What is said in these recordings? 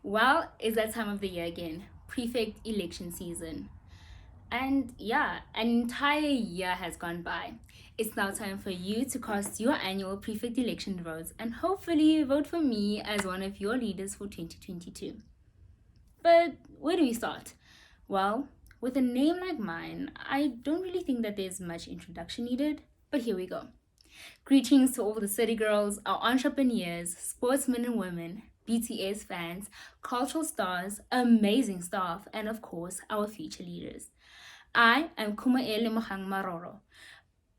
Well, it's that time of the year again, prefect election season. And yeah, an entire year has gone by. It's now time for you to cast your annual prefect election votes and hopefully vote for me as one of your leaders for 2022. But where do we start? Well, with a name like mine, I don't really think that there's much introduction needed, but here we go. Greetings to all the city girls, our entrepreneurs, sportsmen and women, BTS fans, cultural stars, amazing staff, and of course, our future leaders. I am Khumoe Maroro,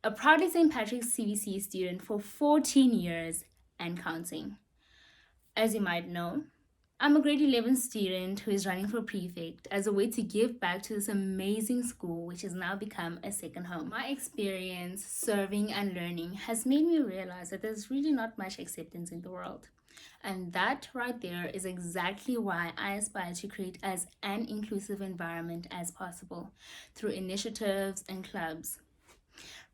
a proudly St. Patrick's CVC student for 14 years and counting. As you might know, I'm a grade 11 student who is running for prefect as a way to give back to this amazing school, which has now become a second home. My experience serving and learning has made me realize that there's really not much acceptance in the world. And that right there is exactly why I aspire to create as an inclusive environment as possible through initiatives and clubs.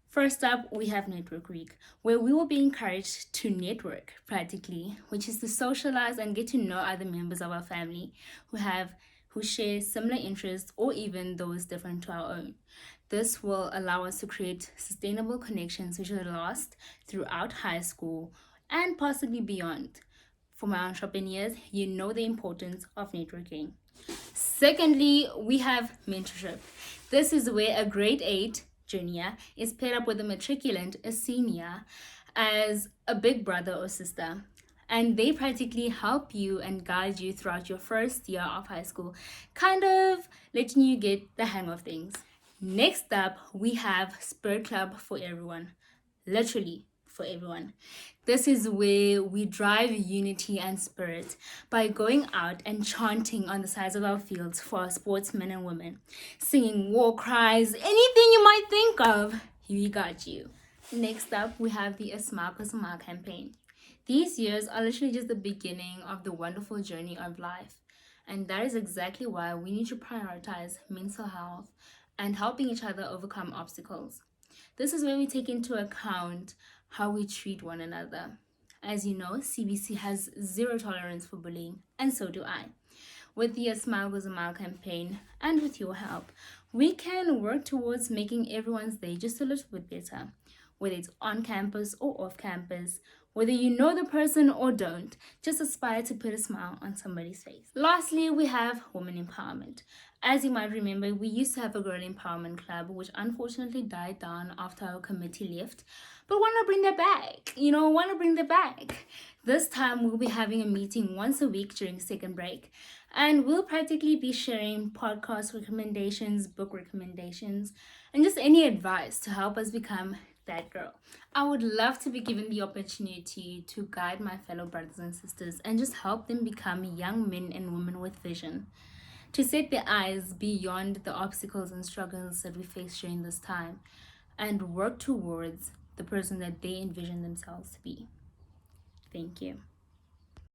First up, we have Network Week, where we will be encouraged to network practically, which is to socialize and get to know other members of our family who share similar interests or even those different to our own. This will allow us to create sustainable connections which will last throughout high school and possibly beyond. For my entrepreneurs, you know the importance of networking. Secondly, we have mentorship. This is where a grade 8 junior is paired up with a matriculant, a senior, as a big brother or sister. And they practically help you and guide you throughout your first year of high school, kind of letting you get the hang of things. Next up, we have Spirit Club for everyone. Literally for everyone. This is where we drive unity and spirit by going out and chanting on the sides of our fields for our sportsmen and women, singing war cries, anything you might think of, we got you. Next up, we have the A Smile for Smile campaign. These years are literally just the beginning of the wonderful journey of life. And that is exactly why we need to prioritize mental health and helping each other overcome obstacles. This is where we take into account how we treat one another. As you know, CBC has zero tolerance for bullying, and so do I. With the A Smile Goes a Mile campaign, and with your help, we can work towards making everyone's day just a little bit better, whether it's on campus or off campus, whether you know the person or don't, just aspire to put a smile on somebody's face. Lastly, we have women empowerment. As you might remember, we used to have a girl empowerment club, which unfortunately died down after our committee left. But want to bring that back. This time we'll be having a meeting once a week during second break. And we'll practically be sharing podcast recommendations, book recommendations, and just any advice to help us become that girl. I would love to be given the opportunity to guide my fellow brothers and sisters and just help them become young men and women with vision, to set their eyes beyond the obstacles and struggles that we face during this time and work towards the person that they envision themselves to be. Thank you.